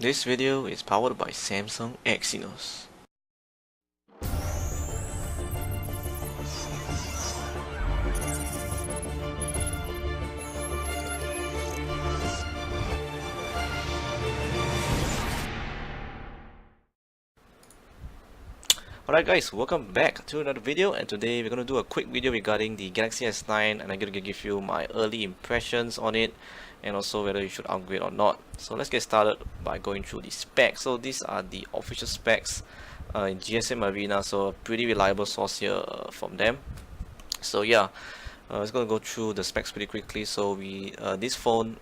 This video is powered by Samsung Exynos. Alright guys, welcome back to another video, and today we're going to do a quick video regarding the Galaxy S9, and I'm going to give you my early impressions on it and also whether you should upgrade or not. So let's get started by going through the specs. So these are the official specs in GSM Arena, so a pretty reliable source here from them. So yeah, it's going to go through the specs pretty quickly. So this phone,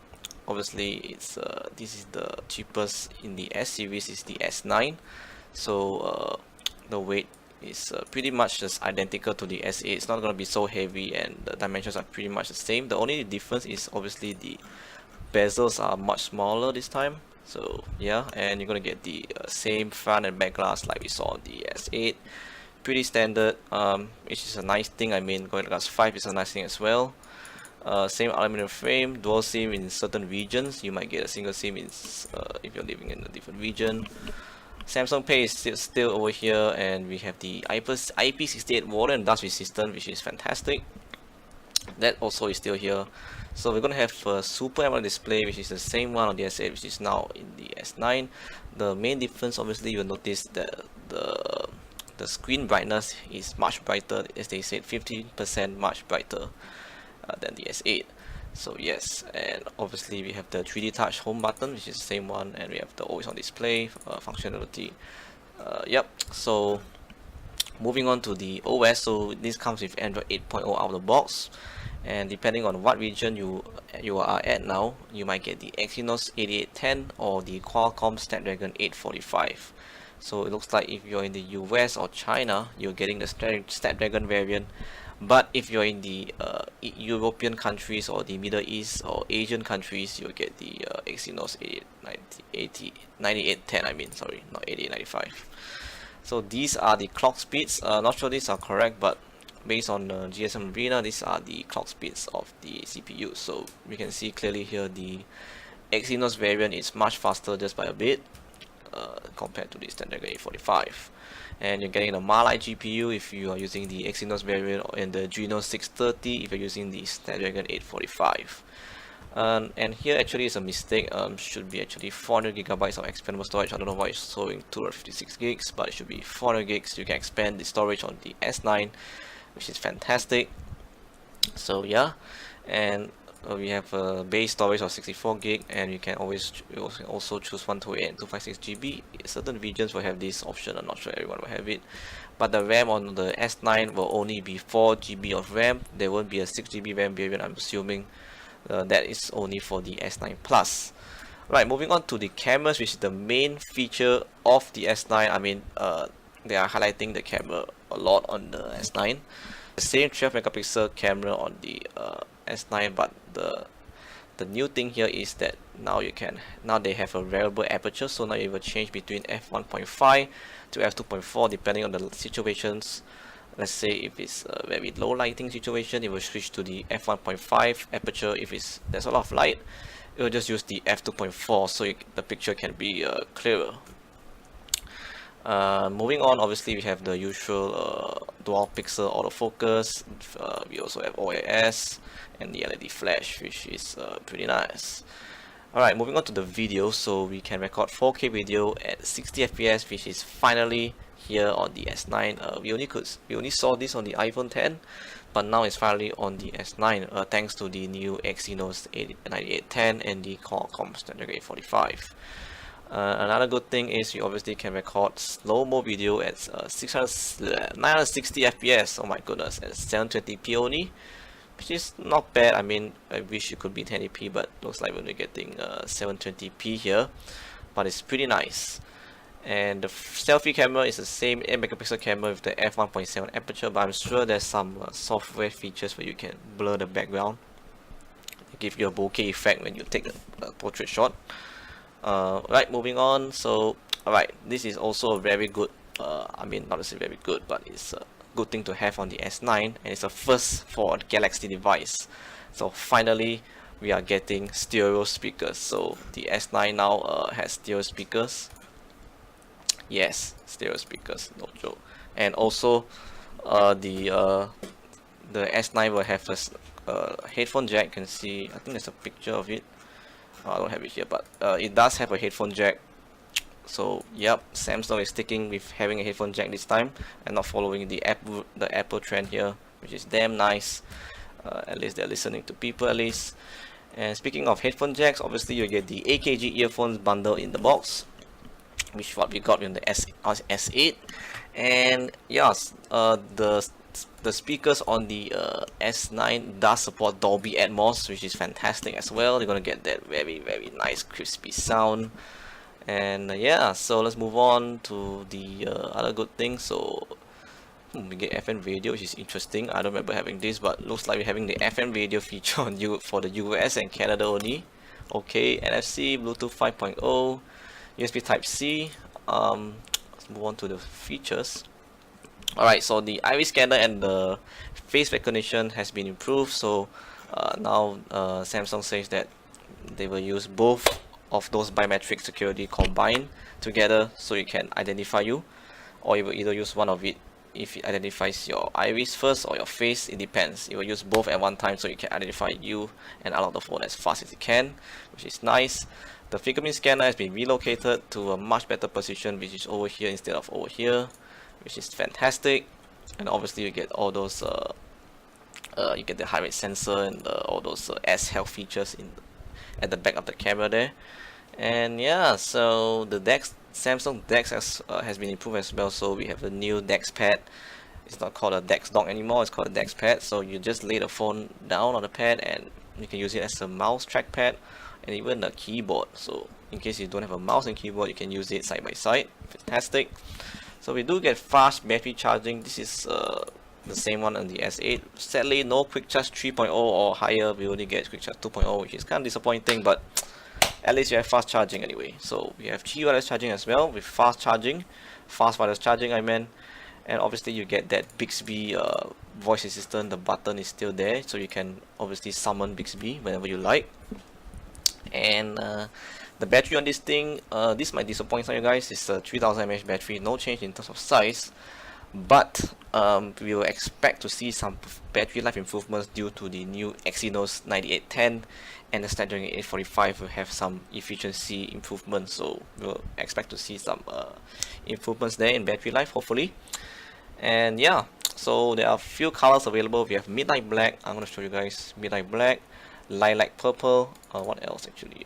obviously it's this is the cheapest in the S series, is the S9. So the weight is pretty much just identical to the S8. It's not going to be so heavy, and the dimensions are pretty much the same. The only difference is obviously the bezels are much smaller this time. So yeah, and you're going to get the same front and back glass like we saw on the S8. Pretty standard, which is a nice thing. I mean, going to glass 5 is a nice thing as well. Same aluminum frame, dual SIM in certain regions. You might get a single SIM if you're living in a different region. Samsung Pay is still over here, and we have the IP68 water and dust resistant, which is fantastic. That also is still here. So we're gonna have a Super AMOLED display, which is the same one on the S8, which is now in the S9. The main difference, obviously, you'll notice that the screen brightness is much brighter, as they said, 15% much brighter than the S8. So yes, and obviously we have the 3D touch home button, which is the same one, and we have the always on display functionality. Yep, so moving on to the OS. So this comes with Android 8.0 out of the box, and depending on what region you are at now, you might get the Exynos 8810 or the Qualcomm Snapdragon 845. So it looks like if you're in the US or China, you're getting the Snapdragon variant. But if you're in the European countries or the Middle East or Asian countries, you'll get the Exynos 9810. I mean, sorry, not 8895. So these are the clock speeds. Not sure these are correct, but based on GSM Arena, these are the clock speeds of the CPU. So we can see clearly here the Exynos variant is much faster just by a bit compared to the Snapdragon 845. And you're getting the Mali GPU if you are using the Exynos variant, and the Adreno 630 if you're using the Snapdragon 845. And here actually is a mistake. Should be actually 400 gigabytes of expandable storage. I don't know why it's showing 256 gigs, but it should be 400 gigs. You can expand the storage on the S9, which is fantastic. So yeah, and we have a base storage of 64 gig, and you can also choose 128 and 256 GB. Certain regions will have this option. I'm not sure everyone will have it, but the RAM on the S9 will only be 4 GB of RAM. There won't be a 6 GB RAM variant, I'm assuming. That is only for the S9 Plus. Right, moving on to the cameras, which is the main feature of the S9. I mean, they are highlighting the camera a lot on the S9. The same 12 megapixel camera on the S9, but the new thing here is that now they have a variable aperture. So now you will change between f1.5 to f2.4 depending on the situations. Let's say if it's a very low lighting situation, it will switch to the f1.5 aperture. If there's a lot of light, it will just use the f2.4, so the picture can be clearer. Moving on, obviously we have the usual dual pixel autofocus. We also have OIS and the LED flash, which is pretty nice. Alright, moving on to the video. So we can record 4K video at 60 FPS, which is finally here on the S9. We only saw this on the iPhone 10, but now it's finally on the S9 thanks to the new Exynos 9810 and the Qualcomm Snapdragon 845. Another good thing is you obviously can record slow-mo video at 960 FPS. Oh my goodness, at 720p only, which is not bad. I mean, I wish it could be 1080p, but looks like we're getting 720p here, but it's pretty nice. And the selfie camera is the same 8 megapixel camera with the f1.7 aperture, but I'm sure there's some software features where you can blur the background, give you a bokeh effect when you take a portrait shot. Right, moving on. So alright, this is also a very good, I mean, not to say very good, but it's a good thing to have on the S9, and it's a first for a Galaxy device. So finally, we are getting stereo speakers. So the S9 now has stereo speakers. Yes, stereo speakers, no joke. And also the S9 will have a headphone jack. You can see, I think there's a picture of it. I don't have it here, but it does have a headphone jack. So yep, Samsung is sticking with having a headphone jack this time and not following the Apple trend here, which is damn nice. At least they're listening to people at least. And speaking of headphone jacks, obviously you get the AKG earphones bundle in the box, which is what we got in the S8. And yes, the speakers on the S9 does support Dolby Atmos, which is fantastic as well. They're gonna get that very nice crispy sound. And yeah, so let's move on to the other good things. So we get FM radio, which is interesting. I don't remember having this, but looks like we're having the FM radio feature on for the US and Canada only. Okay, NFC, Bluetooth 5.0, USB Type-C. Let's move on to the features. Alright, so the iris scanner and the face recognition has been improved. So now Samsung says that they will use both of those biometric security combined together, so it can identify you, or you will either use one of it. If it identifies your iris first or your face, it depends. It will use both at one time, so you can identify you and unlock the phone as fast as it can, which is nice. The fingerprint scanner has been relocated to a much better position, which is over here instead of over here, which is fantastic. And obviously you get all those you get the heart rate sensor and all those S health features at the back of the camera there. And yeah, so the DeX, Samsung DeX has been improved as well. So we have a new DeX pad. It's not called a DeX dock anymore, it's called a DeX pad. So you just lay the phone down on the pad and you can use it as a mouse trackpad and even a keyboard. So in case you don't have a mouse and keyboard, you can use it side by side. Fantastic. So we do get fast battery charging. This is the same one on the S8. Sadly, no quick charge 3.0 or higher. We only get quick charge 2.0, which is kind of disappointing, but at least you have fast charging anyway. So we have Qi wireless charging as well with fast charging, fast wireless charging I meant. And obviously you get that Bixby voice assistant. The button is still there, so you can obviously summon Bixby whenever you like. And the battery on this thing, this might disappoint some of you guys. It's a 3000 mAh battery, no change in terms of size, but we will expect to see some battery life improvements due to the new Exynos 9810, and the Snapdragon 845 will have some efficiency improvements. So we'll expect to see some improvements there in battery life, hopefully. And yeah, so there are a few colors available. We have Midnight Black. I'm going to show you guys Midnight Black, Lilac Purple. What else actually?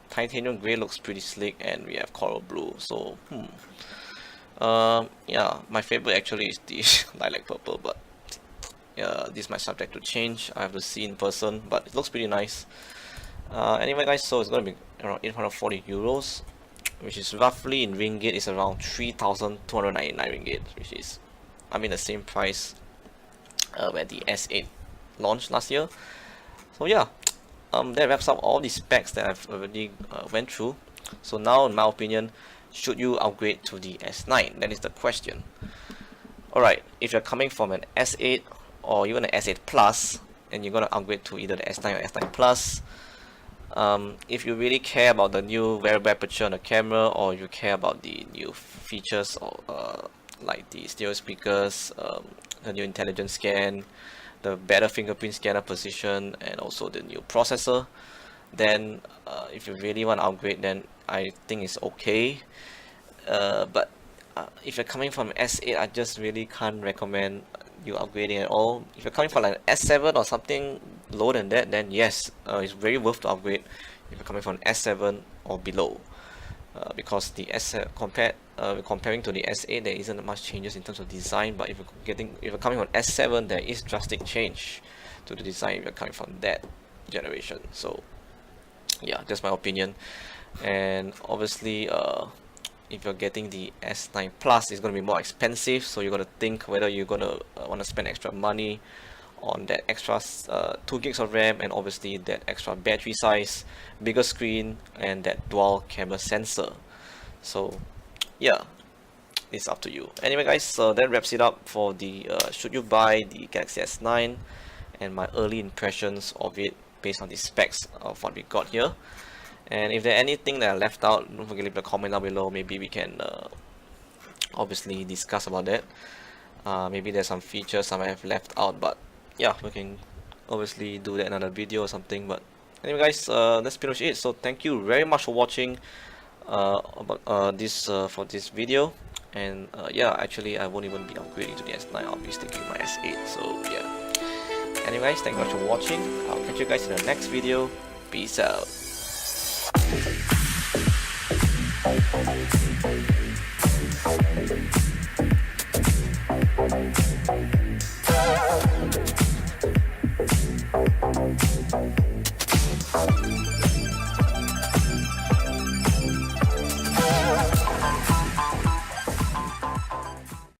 Titanium Grey looks pretty slick, and we have Coral Blue. So yeah, my favorite actually is the Lilac Purple, but yeah, this might subject to change. I have to see in person, but it looks pretty nice. Anyway guys, so it's going to be around 840 euros, which is roughly in ringgit is around 3,299 ringgit, which is, I mean, the same price where the S8 launched last year. So yeah, that wraps up all the specs that I've already went through. So now, in my opinion, should you upgrade to the S9? That is the question. Alright, if you're coming from an S8 or even an S8 Plus and you're going to upgrade to either the S9 or S9 Plus, if you really care about the new variable aperture on the camera, or you care about the new features or like the stereo speakers, the new intelligent scan, the better fingerprint scanner position, and also the new processor, then if you really want to upgrade, then I think it's okay. But if you're coming from S8, I just really can't recommend you upgrading at all. If you're coming from like S7 or something lower than that, then yes, it's very worth to upgrade if you're coming from S7 or below, because the comparing to the S8, there isn't much changes in terms of design. But if you're coming from S7, there is drastic change to the design if you're coming from that generation. So yeah, that's my opinion. And obviously if you're getting the S9 Plus, it's going to be more expensive, so you're going to think whether you're going to want to spend extra money on that extra 2 gigs of RAM, and obviously that extra battery size, bigger screen, and that dual camera sensor. So yeah, it's up to you. Anyway guys, so that wraps it up for the should you buy the Galaxy S9 and my early impressions of it. based on the specs of what we got here. And if there's anything that I left out, don't forget to leave a comment down below. Maybe we can obviously discuss about that. Maybe there's some features I might have left out, but yeah, we can obviously do that in another video or something. But anyway guys, that's pretty much it. So thank you very much for watching for this video. And yeah, actually I won't even be upgrading to the S9. I'll be sticking with my S8. So yeah, anyway guys, thank you much for watching. I'll catch you guys in the next video. Peace out.